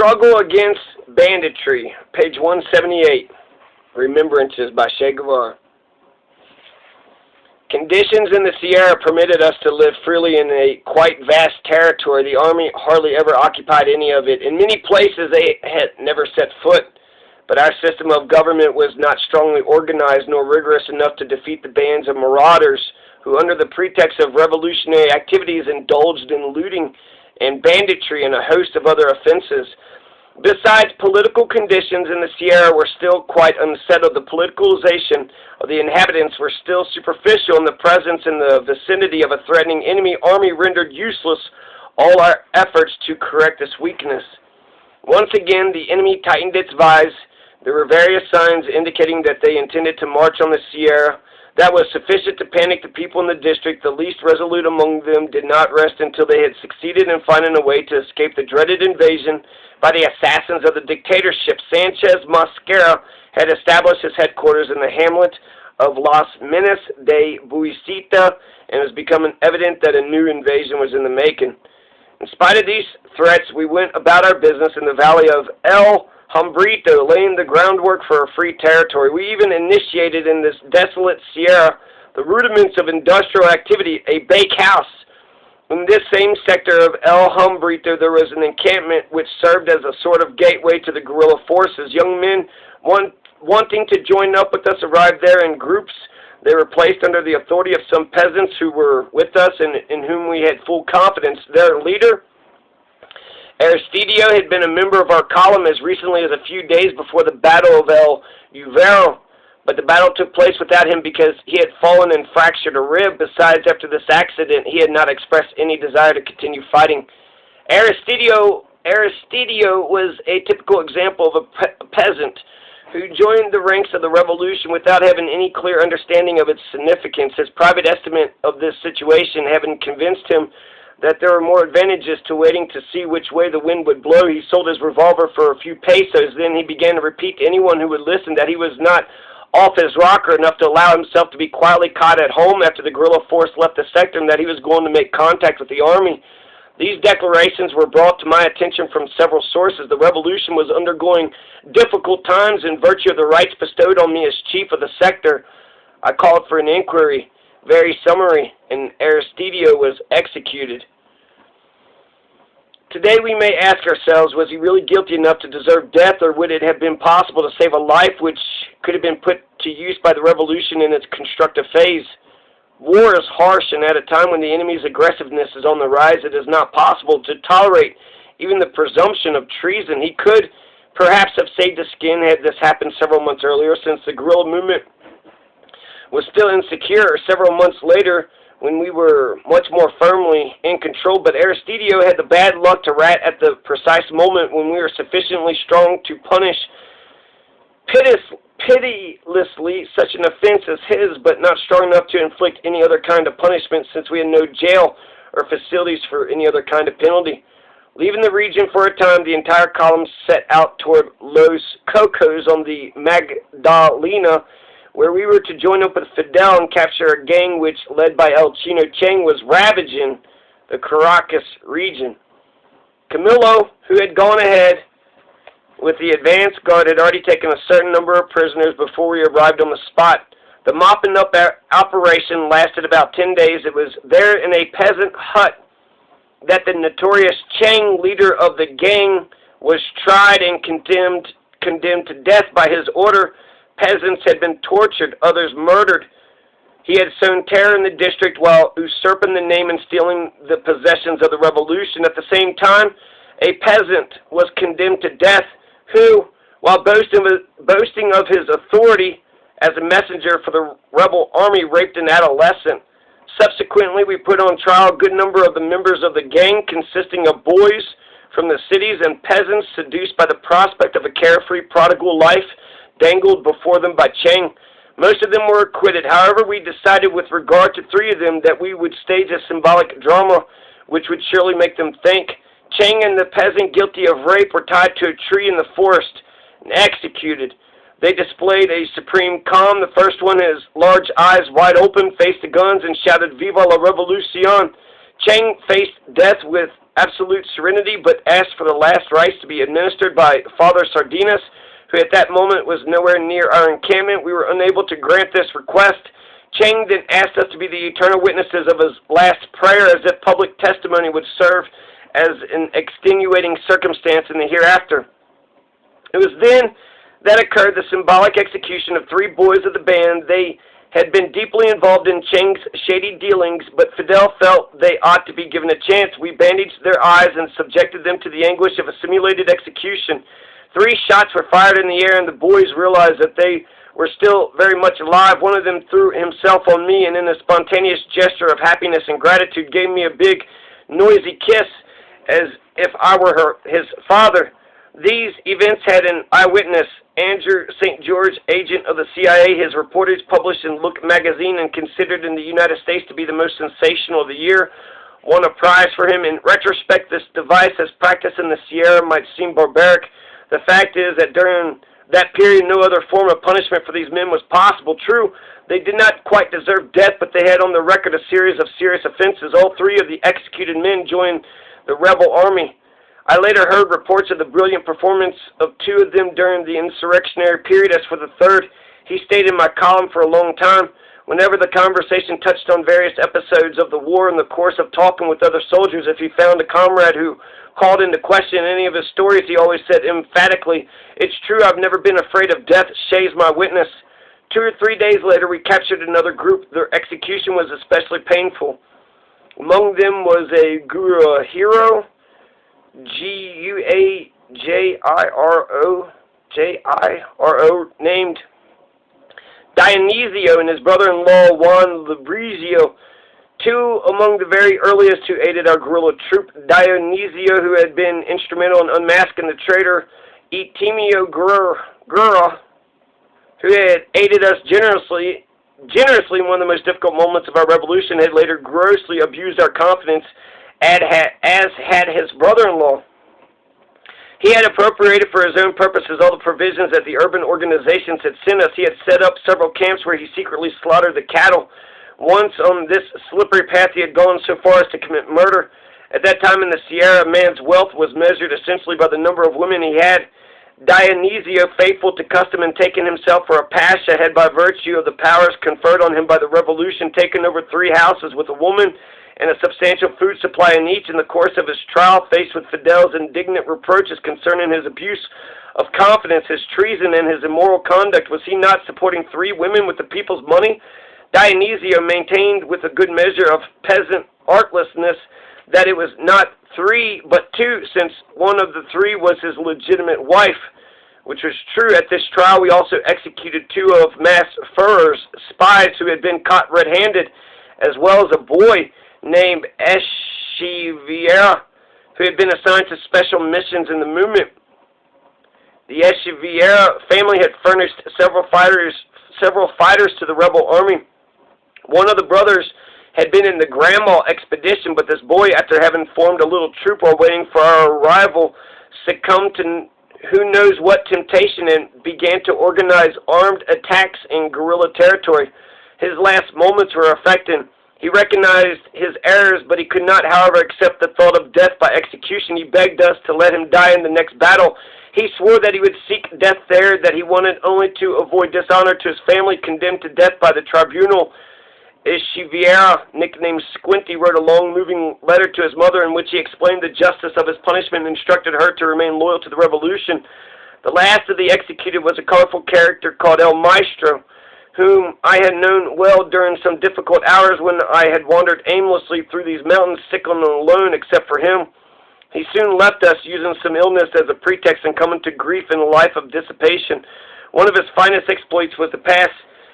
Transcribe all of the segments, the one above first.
Struggle Against Banditry, page 178. Remembrances by Che Guevara. Conditions in the Sierra permitted us to live freely in a quite vast territory. The Army hardly ever occupied any of it. In many places they had never set foot, but our system of government was not strongly organized nor rigorous enough to defeat the bands of marauders who, under the pretext of revolutionary activities, indulged in looting and banditry and a host of other offenses. Besides, political conditions in the Sierra were still quite unsettled. The politicalization of the inhabitants were still superficial, and the presence in the vicinity of a threatening enemy army rendered useless all our efforts to correct this weakness. Once again, the enemy tightened its vise. There were various signs indicating that they intended to march on the Sierra. That was sufficient to panic the people in the district. The least resolute among them did not rest until they had succeeded in finding a way to escape the dreaded invasion by the assassins of the dictatorship. Sanchez Mosquera had established his headquarters in the hamlet of Las Minas de Buisita, and it was becoming evident that a new invasion was in the making. In spite of these threats, we went about our business in the valley of El Hombrito, laying the groundwork for a free territory. We even initiated in this desolate Sierra the rudiments of industrial activity, a bakehouse. In this same sector of El Hombrito, there was an encampment which served as a sort of gateway to the guerrilla forces. Young men wanting to join up with us arrived there in groups. They were placed under the authority of some peasants who were with us and in whom we had full confidence. Their leader, Aristidio, had been a member of our column as recently as a few days before the Battle of El Uvero, but the battle took place without him because he had fallen and fractured a rib. Besides, after this accident, he had not expressed any desire to continue fighting. Aristidio was a typical example of a peasant who joined the ranks of the revolution without having any clear understanding of its significance. His private estimate of this situation having convinced him that there were more advantages to waiting to see which way the wind would blow, he sold his revolver for a few pesos. Then he began to repeat to anyone who would listen that he was not off his rocker enough to allow himself to be quietly caught at home after the guerrilla force left the sector, and that he was going to make contact with the army. These declarations were brought to my attention from several sources. The revolution was undergoing difficult times in virtue of the rights bestowed on me as chief of the sector. I called for an inquiry, very summary, and Aristidio was executed. Today we may ask ourselves, was he really guilty enough to deserve death, or would it have been possible to save a life which could have been put to use by the revolution in its constructive phase? War is harsh, and at a time when the enemy's aggressiveness is on the rise, it is not possible to tolerate even the presumption of treason. He could perhaps have saved his skin had this happened several months earlier, since the guerrilla movement was still insecure, several months later when we were much more firmly in control. But Aristidio had the bad luck to rat at the precise moment when we were sufficiently strong to punish pitilessly such an offense as his, but not strong enough to inflict any other kind of punishment, since we had no jail or facilities for any other kind of penalty. Leaving the region for a time, the entire column set out toward Los Cocos on the Magdalena, where we were to join up with Fidel and capture a gang which, led by El Chino Cheng, was ravaging the Caracas region. Camilo, who had gone ahead with the advance guard, had already taken a certain number of prisoners before we arrived on the spot. The mopping up operation lasted about 10 days. It was there in a peasant hut that the notorious Cheng, leader of the gang, was tried and condemned to death by his order. Peasants had been tortured, others murdered. He had sown terror in the district while usurping the name and stealing the possessions of the revolution. At the same time, a peasant was condemned to death who, while boasting of his authority as a messenger for the rebel army, raped an adolescent. Subsequently, we put on trial a good number of the members of the gang, consisting of boys from the cities and peasants seduced by the prospect of a carefree prodigal life dangled before them by Cheng. Most of them were acquitted. However, we decided with regard to 3 of them that we would stage a symbolic drama which would surely make them think. Cheng and the peasant guilty of rape were tied to a tree in the forest and executed. They displayed a supreme calm. The first one, his large eyes wide open, faced the guns and shouted, "Viva la Revolucion!" Cheng faced death with absolute serenity, but asked for the last rites to be administered by Father Sardinas, who at that moment was nowhere near our encampment. We were unable to grant this request. Cheng then asked us to be the eternal witnesses of his last prayer, as if public testimony would serve as an extenuating circumstance in the hereafter. It was then that occurred the symbolic execution of 3 boys of the band. They had been deeply involved in Cheng's shady dealings, but Fidel felt they ought to be given a chance. We bandaged their eyes and subjected them to the anguish of a simulated execution. 3 shots were fired in the air, and the boys realized that they were still very much alive. One of them threw himself on me, and in a spontaneous gesture of happiness and gratitude gave me a big, noisy kiss, as if I were his father. These events had an eyewitness, Andrew St. George, agent of the CIA. His reportage published in Look magazine and considered in the United States to be the most sensational of the year, won a prize for him. In retrospect, this device as practiced in the Sierra might seem barbaric. The fact is that during that period, no other form of punishment for these men was possible. True, they did not quite deserve death, but they had on the record a series of serious offenses. All 3 of the executed men joined the rebel army. I later heard reports of the brilliant performance of 2 of them during the insurrectionary period. As for the 3rd, he stayed in my column for a long time. Whenever the conversation touched on various episodes of the war in the course of talking with other soldiers, if he found a comrade who called into question any of his stories, he always said emphatically, "It's true, I've never been afraid of death. Shay's my witness." 2 or 3 days later, we captured another group. Their execution was especially painful. Among them was a Guru hero, Guajiro, named Dionisio, and his brother-in-law Juan Librizio, 2 among the very earliest who aided our guerrilla troop. Dionisio, who had been instrumental in unmasking the traitor Etimio Guerra, who had aided us generously in one of the most difficult moments of our revolution, had later grossly abused our confidence, as had his brother-in-law. He had appropriated for his own purposes all the provisions that the urban organizations had sent us. He had set up several camps where he secretly slaughtered the cattle. Once on this slippery path, he had gone so far as to commit murder. At that time in the Sierra, a man's wealth was measured essentially by the number of women he had. Dionisio, faithful to custom and taking himself for a pasha, had by virtue of the powers conferred on him by the revolution taken over 3 houses with a woman and a substantial food supply in each. In the course of his trial, faced with Fidel's indignant reproaches concerning his abuse of confidence, his treason, and his immoral conduct, was he not supporting 3 women with the people's money? Dionisio maintained with a good measure of peasant artlessness that it was not 3 but 2, since one of the 3 was his legitimate wife, which was true. At this trial, we also executed 2 of Mas Furer's spies who had been caught red-handed, as well as a boy named Echeviera, who had been assigned to special missions in the movement. The Echeviera family had furnished several fighters to the rebel army. One of the brothers had been in the Grandma expedition, but this boy, after having formed a little troop while waiting for our arrival, succumbed to who knows what temptation and began to organize armed attacks in guerrilla territory. His last moments were affecting. He recognized his errors, but he could not, however, accept the thought of death by execution. He begged us to let him die in the next battle. He swore that he would seek death there, that he wanted only to avoid dishonor to his family, condemned to death by the tribunal. Echeviera, nicknamed Squinty, wrote a long, moving letter to his mother in which he explained the justice of his punishment and instructed her to remain loyal to the revolution. The last of the executed was a colorful character called El Maestro, whom I had known well during some difficult hours when I had wandered aimlessly through these mountains, sick and alone except for him. He soon left us, using some illness as a pretext and coming to grief in a life of dissipation. One of his finest exploits was to pass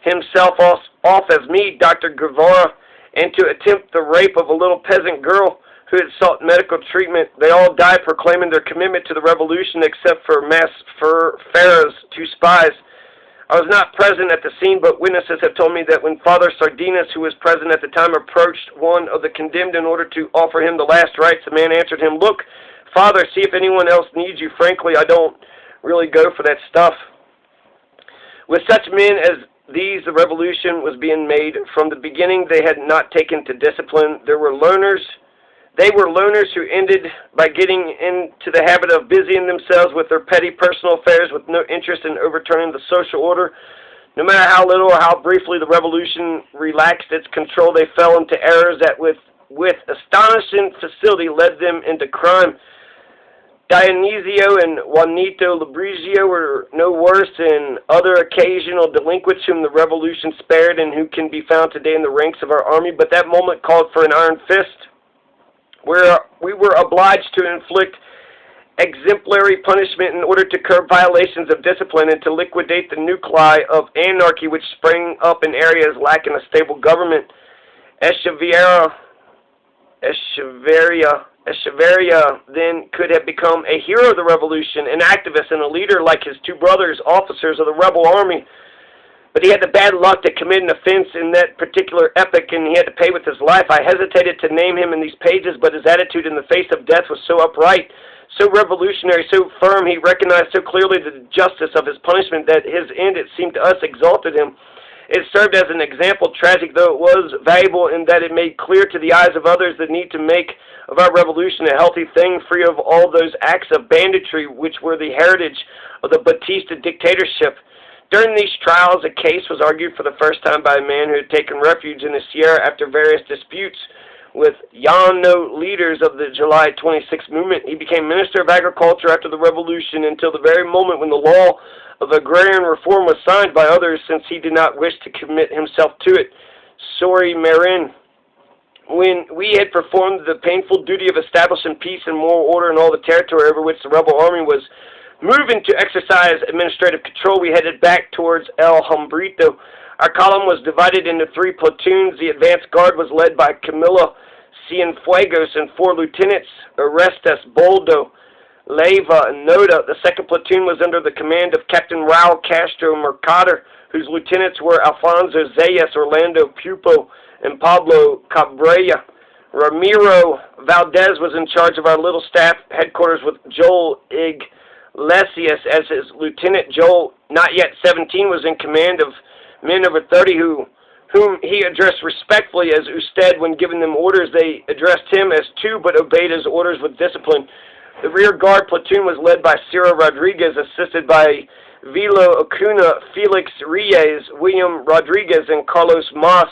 himself off as me, Dr. Guevara, and to attempt the rape of a little peasant girl who had sought medical treatment. They all died proclaiming their commitment to the revolution except for Mas Farah's 2 spies. I was not present at the scene, but witnesses have told me that when Father Sardinas, who was present at the time, approached one of the condemned in order to offer him the last rites, the man answered him, "Look, Father, see if anyone else needs you. Frankly, I don't really go for that stuff." With such men as these, the revolution was being made. From the beginning, they had not taken to discipline. There were learners They were loners who ended by getting into the habit of busying themselves with their petty personal affairs with no interest in overturning the social order. No matter how little or how briefly the revolution relaxed its control, they fell into errors that with astonishing facility led them into crime. Dionisio and Juanito Labrigio were no worse than other occasional delinquents whom the revolution spared and who can be found today in the ranks of our army, but that moment called for an iron fist. We were obliged to inflict exemplary punishment in order to curb violations of discipline and to liquidate the nuclei of anarchy which sprang up in areas lacking a stable government. Echeverria then could have become a hero of the revolution, an activist and a leader like his two brothers, officers of the rebel army. But he had the bad luck to commit an offense in that particular epoch, and he had to pay with his life. I hesitated to name him in these pages, but his attitude in the face of death was so upright, so revolutionary, so firm. He recognized so clearly the justice of his punishment that his end, it seemed to us, exalted him. It served as an example, tragic though it was, valuable in that it made clear to the eyes of others the need to make of our revolution a healthy thing, free of all those acts of banditry which were the heritage of the Batista dictatorship. During these trials, a case was argued for the first time by a man who had taken refuge in the Sierra after various disputes with Llano leaders of the July 26 movement. He became Minister of Agriculture after the revolution until the very moment when the law of agrarian reform was signed by others, since he did not wish to commit himself to it. Sorry, Marin. When we had performed the painful duty of establishing peace and moral order in all the territory over which the rebel army was moving to exercise administrative control, we headed back towards El Hombrito. Our column was divided into 3 platoons. The advance guard was led by Camilo Cienfuegos and 4 lieutenants, Orestes, Boldo, Leyva, and Noda. The second platoon was under the command of Captain Raul Castro Mercader, whose lieutenants were Alfonso Zayas, Orlando Pupo, and Pablo Cabrera. Ramiro Valdez was in charge of our little staff headquarters with Joel Iglesias as his lieutenant. Joel, not yet 17, was in command of men over 30 whom he addressed respectfully as Usted. When giving them orders, they addressed him as two, but obeyed his orders with discipline. The rear guard platoon was led by Ciro Rodriguez, assisted by Vilo Acuna, Felix Reyes, William Rodriguez, and Carlos Mas.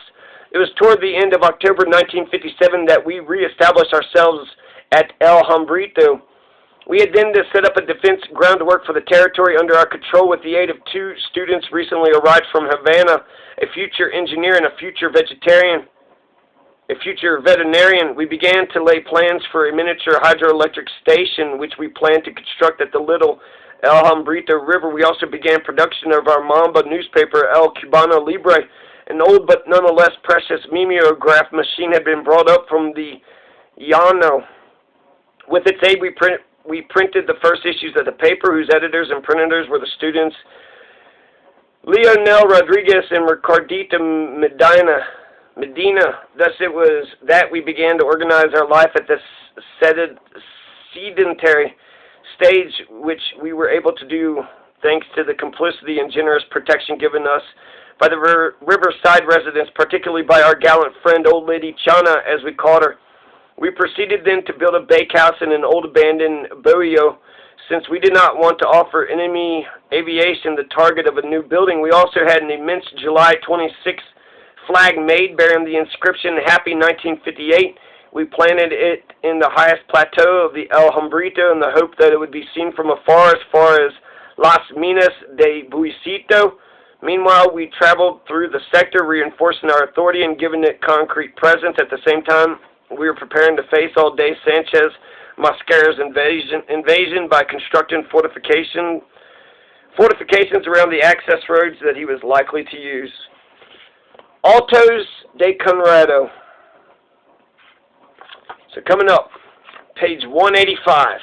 It was toward the end of October 1957 that we reestablished ourselves at El Hombrito. We had then to set up a defense groundwork for the territory under our control with the aid of 2 students recently arrived from Havana, a future engineer and a future veterinarian. We began to lay plans for a miniature hydroelectric station, which we planned to construct at the little El Hombrito River. We also began production of our Mamba newspaper, El Cubano Libre. An old but nonetheless precious mimeograph machine had been brought up from the Llano. With its aid, we printed the first issues of the paper, whose editors and printers were the students Leonel Rodriguez and Ricardita Medina. Thus it was that we began to organize our life at this sedentary stage, which we were able to do thanks to the complicity and generous protection given us by the riverside residents, particularly by our gallant friend, Old Lady Chana, as we called her. We proceeded then to build a bakehouse in an old abandoned bohio. Since we did not want to offer enemy aviation the target of a new building, we also had an immense July 26th flag made bearing the inscription Happy 1958. We planted it in the highest plateau of the El Hombrito in the hope that it would be seen from afar as far as Las Minas de Buisito. Meanwhile, we traveled through the sector, reinforcing our authority and giving it concrete presence. At the same time, we were preparing to face all day Sanchez Mascara's invasion by constructing fortifications around the access roads that he was likely to use. Altos de Conrado. So coming up, page 185.